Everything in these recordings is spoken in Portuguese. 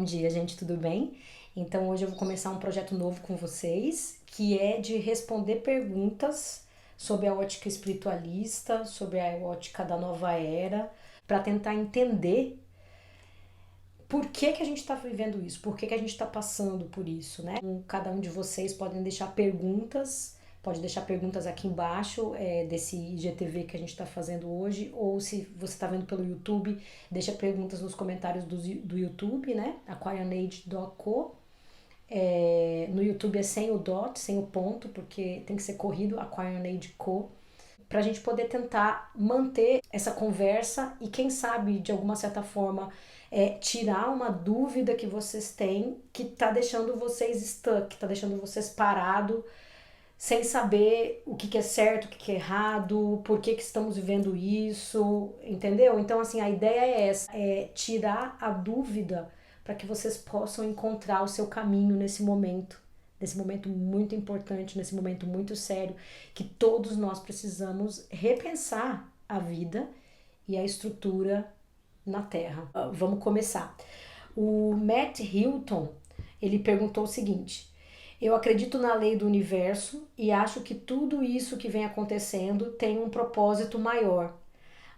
Bom dia, gente, tudo bem? Então, hoje eu vou começar um projeto novo com vocês, que é de responder perguntas sobre a ótica espiritualista, sobre a ótica da nova era, para tentar entender por que que a gente está vivendo isso, por que que a gente está passando por isso, né? Cada um de vocês podem deixar perguntas, pode deixar perguntas aqui embaixo desse IGTV que a gente está fazendo hoje, ou se você está vendo pelo YouTube, deixa perguntas nos comentários do YouTube, né? aquarianage.co. No YouTube é sem o dot, sem o ponto, porque tem que ser corrido, aquarianage.co, para a gente poder tentar manter essa conversa e, quem sabe, de alguma certa forma, tirar uma dúvida que vocês têm que tá deixando vocês stuck, tá deixando vocês parado, sem saber o que que é certo, o que que é errado, por que que estamos vivendo isso, entendeu? Então, assim, a ideia é essa, é tirar a dúvida para que vocês possam encontrar o seu caminho nesse momento muito importante, nesse momento muito sério, que todos nós precisamos repensar a vida e a estrutura na Terra. Vamos começar. O Matt Hilton, ele perguntou o seguinte: eu acredito na lei do universo e acho que tudo isso que vem acontecendo tem um propósito maior.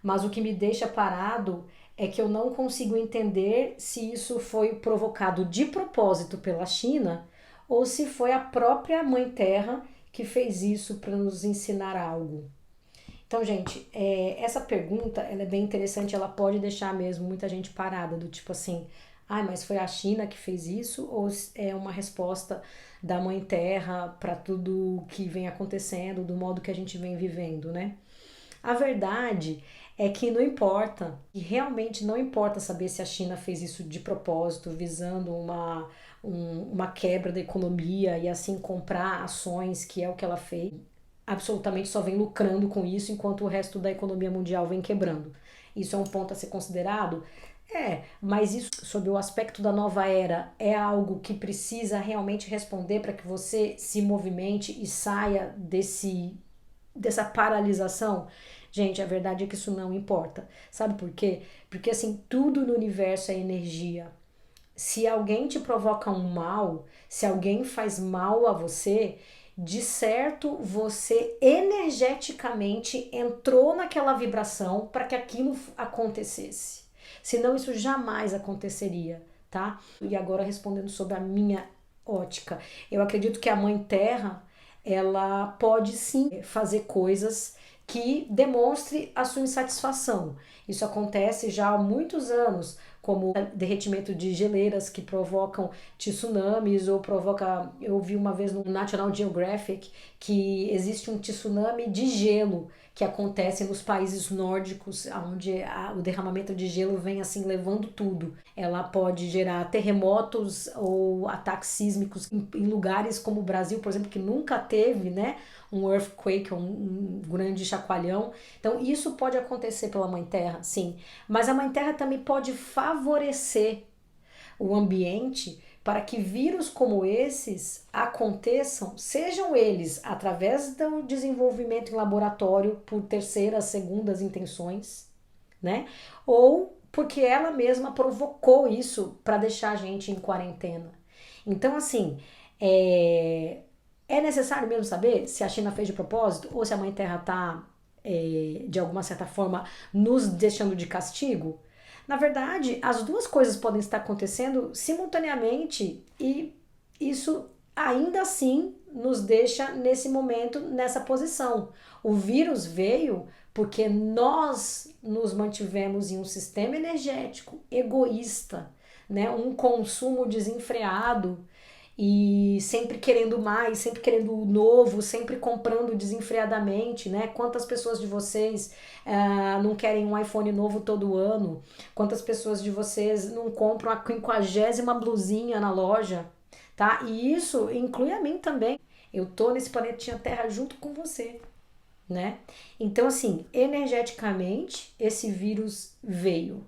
Mas o que me deixa parado é que eu não consigo entender se isso foi provocado de propósito pela China ou se foi a própria Mãe Terra que fez isso para nos ensinar algo. Então, gente, essa pergunta ela é bem interessante, ela pode deixar mesmo muita gente parada, do tipo assim, mas foi a China que fez isso? Ou é uma resposta da Mãe Terra para tudo que vem acontecendo, do modo que a gente vem vivendo, né? A verdade é que não importa, e realmente não importa saber se a China fez isso de propósito, visando uma quebra da economia e assim comprar ações, que é o que ela fez. Absolutamente só vem lucrando com isso, enquanto o resto da economia mundial vem quebrando. Isso é um ponto a ser considerado? Mas isso, sob o aspecto da nova era, é algo que precisa realmente responder para que você se movimente e saia dessa paralisação? Gente, a verdade é que isso não importa. Sabe por quê? Porque assim, tudo no universo é energia. Se alguém te provoca um mal, se alguém faz mal a você, de certo você energeticamente entrou naquela vibração para que aquilo acontecesse. Senão isso jamais aconteceria, tá? E agora respondendo sobre a minha ótica, eu acredito que a Mãe Terra, ela pode sim fazer coisas que demonstre a sua insatisfação. Isso acontece já há muitos anos, como derretimento de geleiras que provocam tsunamis ou provoca... Eu vi uma vez no National Geographic que existe um tsunami de gelo que acontece nos países nórdicos, onde o derramamento de gelo vem assim levando tudo. Ela pode gerar terremotos ou ataques sísmicos em lugares como o Brasil, por exemplo, que nunca teve, né, um earthquake, um grande chacoalhão. Então isso pode acontecer pela Mãe Terra, sim. Mas a Mãe Terra também pode favorecer o ambiente para que vírus como esses aconteçam, sejam eles através do desenvolvimento em laboratório por terceiras, segundas intenções, né? Ou porque ela mesma provocou isso para deixar a gente em quarentena. Então, assim, é necessário mesmo saber se a China fez de propósito ou se a Mãe Terra está, de alguma certa forma, nos deixando de castigo? Na verdade, as duas coisas podem estar acontecendo simultaneamente e isso ainda assim nos deixa nesse momento, nessa posição. O vírus veio porque nós nos mantivemos em um sistema energético egoísta, né? Um consumo desenfreado e sempre querendo mais, sempre querendo o novo, sempre comprando desenfreadamente, né? Quantas pessoas de vocês não querem um iPhone novo todo ano? Quantas pessoas de vocês não compram a 50ª blusinha na loja, tá? E isso inclui a mim também. Eu tô nesse planetinha Terra junto com você, né? Então, assim, energeticamente, esse vírus veio.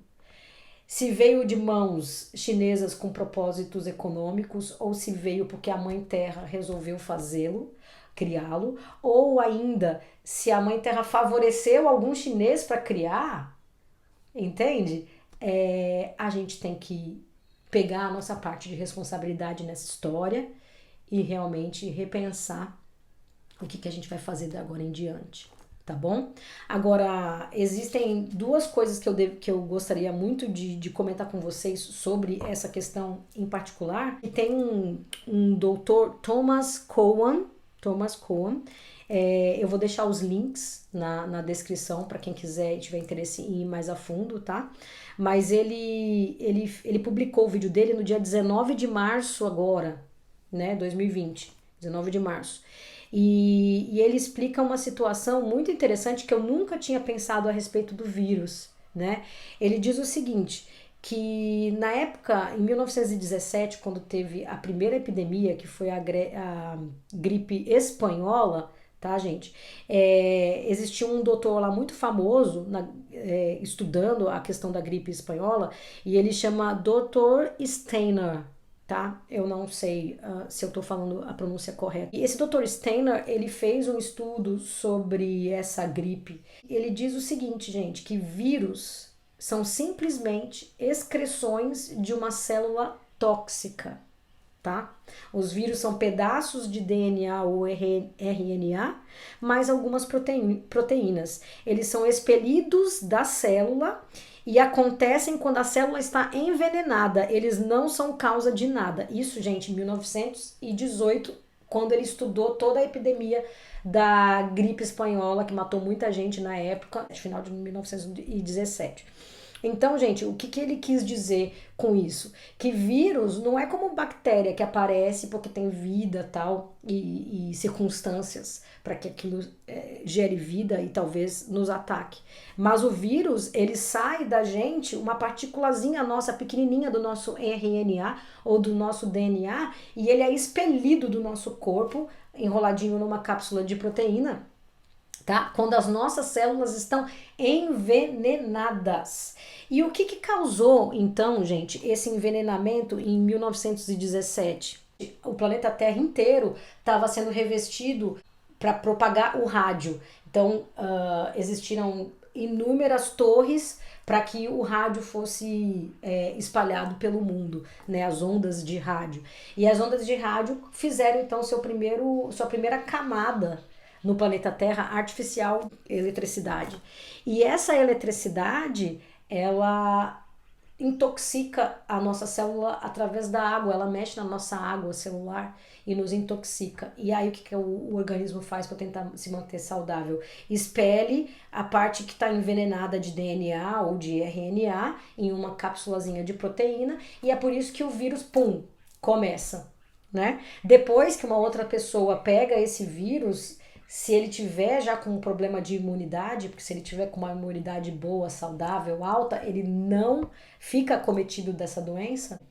Se veio de mãos chinesas com propósitos econômicos ou se veio porque a Mãe Terra resolveu fazê-lo, criá-lo, ou ainda se a Mãe Terra favoreceu algum chinês para criar, entende? A gente tem que pegar a nossa parte de responsabilidade nessa história e realmente repensar o que a gente vai fazer de agora em diante, tá bom? Agora, existem duas coisas que eu gostaria muito de comentar com vocês sobre essa questão em particular. E tem um doutor, Thomas Cowan, eu vou deixar os links na descrição para quem quiser e tiver interesse em ir mais a fundo, tá? Mas ele publicou o vídeo dele no dia 19 de março agora, né? 2020, 19 de março. E ele explica uma situação muito interessante que eu nunca tinha pensado a respeito do vírus, né? Ele diz o seguinte, que na época, em 1917, quando teve a primeira epidemia, que foi a gripe espanhola, tá, gente? Existia um doutor lá muito famoso estudando a questão da gripe espanhola, e ele chama Dr. Steiner, tá? Eu não sei se eu tô falando a pronúncia correta. E esse Dr. Steiner, ele fez um estudo sobre essa gripe. Ele diz o seguinte, gente, que vírus são simplesmente excreções de uma célula tóxica, tá? Os vírus são pedaços de DNA ou RNA, mais algumas proteínas. Eles são expelidos da célula e acontecem quando a célula está envenenada. Eles não são causa de nada. Isso, gente, em 1918, quando ele estudou toda a epidemia da gripe espanhola, que matou muita gente na época, no final de 1917. Então, gente, o que ele quis dizer com isso? Que vírus não é como bactéria que aparece porque tem vida tal e circunstâncias para que aquilo gere vida e talvez nos ataque. Mas o vírus, ele sai da gente, uma partículazinha nossa pequenininha do nosso RNA ou do nosso DNA, e ele é expelido do nosso corpo, enroladinho numa cápsula de proteína, tá? Quando as nossas células estão envenenadas. E o que causou, então, gente, esse envenenamento em 1917? O planeta Terra inteiro estava sendo revestido para propagar o rádio. Então, existiram inúmeras torres para que o rádio fosse espalhado pelo mundo, né? As ondas de rádio. E as ondas de rádio fizeram, então, sua primeira camada no planeta Terra artificial, eletricidade. E essa eletricidade, ela intoxica a nossa célula através da água, ela mexe na nossa água celular e nos intoxica. E aí o que o organismo faz para tentar se manter saudável? Expele a parte que está envenenada de DNA ou de RNA em uma cápsulazinha de proteína, e é por isso que o vírus, começa, né? Depois que uma outra pessoa pega esse vírus, se ele tiver já com um problema de imunidade, porque se ele tiver com uma imunidade boa, saudável, alta, ele não fica acometido dessa doença.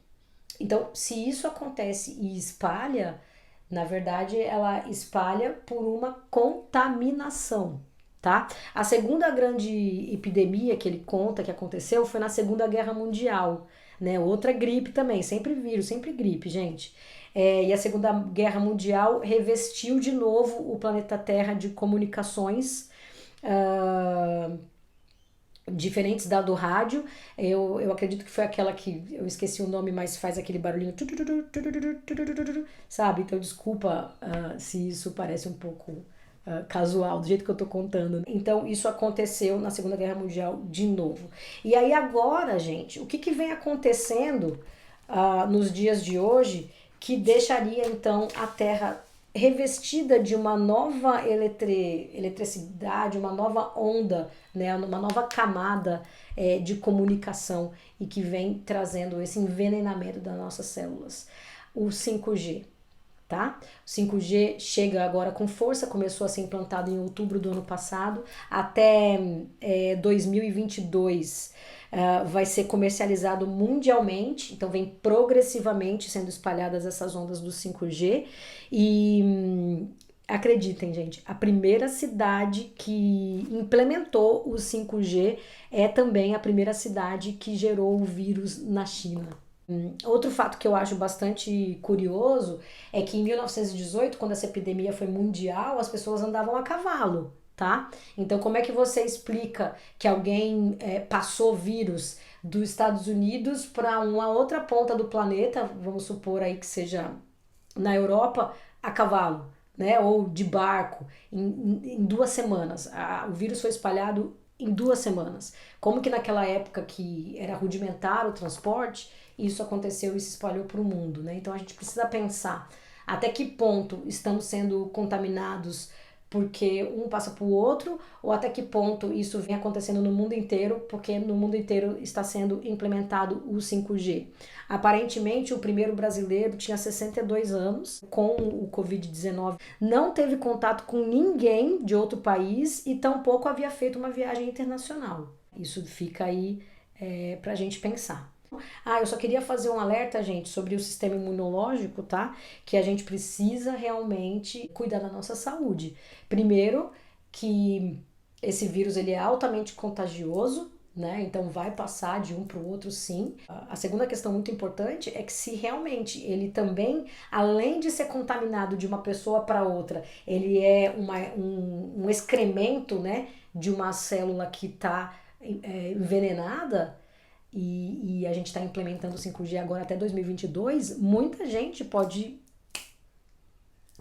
Então, se isso acontece e espalha, na verdade, ela espalha por uma contaminação, tá? A segunda grande epidemia que ele conta que aconteceu foi na Segunda Guerra Mundial, né? Outra gripe também, sempre vírus, sempre gripe, gente. E a Segunda Guerra Mundial revestiu de novo o planeta Terra de comunicações diferentes da do rádio. Eu acredito que foi aquela que eu esqueci o nome, mas faz aquele barulhinho, sabe? Então desculpa se isso parece um pouco casual do jeito que eu tô contando. Então isso aconteceu na Segunda Guerra Mundial de novo. E aí agora, gente, o que vem acontecendo nos dias de hoje que deixaria então a Terra revestida de uma nova eletricidade, uma nova onda, né, uma nova camada de comunicação, e que vem trazendo esse envenenamento das nossas células. O 5G, tá? O 5G chega agora com força, começou a ser implantado em outubro do ano passado, até 2022 vai ser comercializado mundialmente, então vem progressivamente sendo espalhadas essas ondas do 5G, e acreditem, gente, a primeira cidade que implementou o 5G é também a primeira cidade que gerou o vírus na China. Outro fato que eu acho bastante curioso é que em 1918, quando essa epidemia foi mundial, as pessoas andavam a cavalo, tá? Então como é que você explica que alguém passou vírus dos Estados Unidos para uma outra ponta do planeta, vamos supor aí que seja na Europa, a cavalo, né? Ou de barco, em 2 semanas. O vírus foi espalhado em 2 semanas. Como que naquela época que era rudimentar o transporte, isso aconteceu e se espalhou para o mundo, né? Então a gente precisa pensar até que ponto estamos sendo contaminados porque um passa para o outro, ou até que ponto isso vem acontecendo no mundo inteiro, porque no mundo inteiro está sendo implementado o 5G. Aparentemente, o primeiro brasileiro tinha 62 anos com o Covid-19, não teve contato com ninguém de outro país e tampouco havia feito uma viagem internacional. Isso fica aí para a gente pensar. Eu só queria fazer um alerta, gente, sobre o sistema imunológico, tá? Que a gente precisa realmente cuidar da nossa saúde. Primeiro, que esse vírus ele é altamente contagioso, né? Então vai passar de um para o outro, sim. A segunda questão muito importante é que se realmente ele também, além de ser contaminado de uma pessoa para outra, ele é um excremento, né? De uma célula que está envenenada, e a gente está implementando o 5G agora até 2022, muita gente pode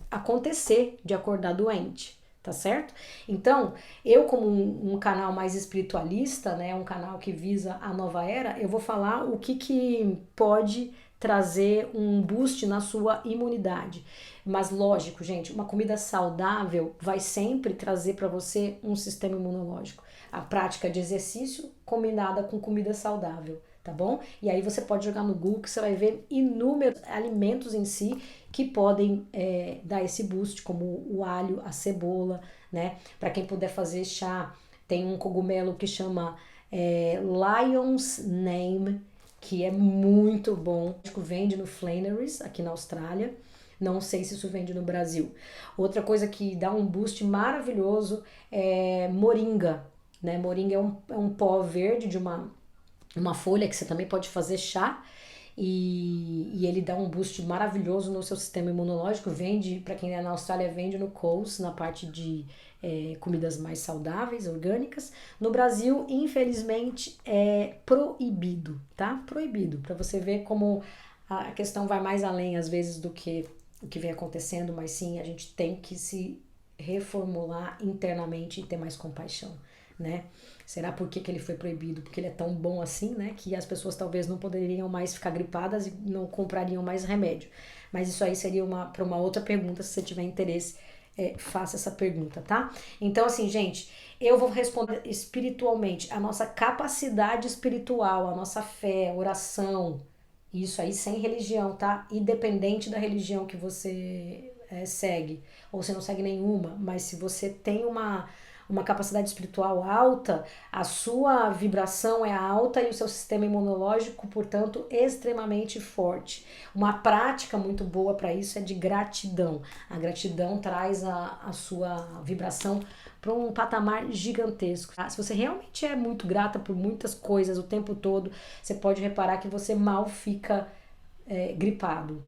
acontecer de acordar doente, tá certo? Então, eu como um canal mais espiritualista, né, um canal que visa a nova era, eu vou falar o que pode trazer um boost na sua imunidade. Mas lógico, gente, uma comida saudável vai sempre trazer para você um sistema imunológico. A prática de exercício combinada com comida saudável, tá bom? E aí você pode jogar no Google que você vai ver inúmeros alimentos em si que podem dar esse boost, como o alho, a cebola, né? Para quem puder fazer chá, tem um cogumelo que chama Lion's Name, que é muito bom. Vende no Flannery's, aqui na Austrália. Não sei se isso vende no Brasil. Outra coisa que dá um boost maravilhoso é moringa, né? Moringa é um pó verde de uma folha que você também pode fazer chá e ele dá um boost maravilhoso no seu sistema imunológico. Vende, para quem é na Austrália, vende no Coles, na parte de comidas mais saudáveis, orgânicas. No Brasil, infelizmente, é proibido, tá? Proibido, para você ver como a questão vai mais além, às vezes, do que o que vem acontecendo, mas sim, a gente tem que se reformular internamente e ter mais compaixão, né? Será por que ele foi proibido? Porque ele é tão bom assim, né? Que as pessoas talvez não poderiam mais ficar gripadas e não comprariam mais remédio. Mas isso aí seria para uma outra pergunta. Se você tiver interesse, faça essa pergunta, tá? Então, assim, gente, eu vou responder espiritualmente. A nossa capacidade espiritual, a nossa fé, oração, isso aí sem religião, tá? Independente da religião que você segue, ou você não segue nenhuma, mas se você tem uma capacidade espiritual alta, a sua vibração é alta e o seu sistema imunológico, portanto, extremamente forte. Uma prática muito boa para isso é de gratidão. A gratidão traz a sua vibração para um patamar gigantesco. Se você realmente é muito grata por muitas coisas o tempo todo, você pode reparar que você mal fica gripado.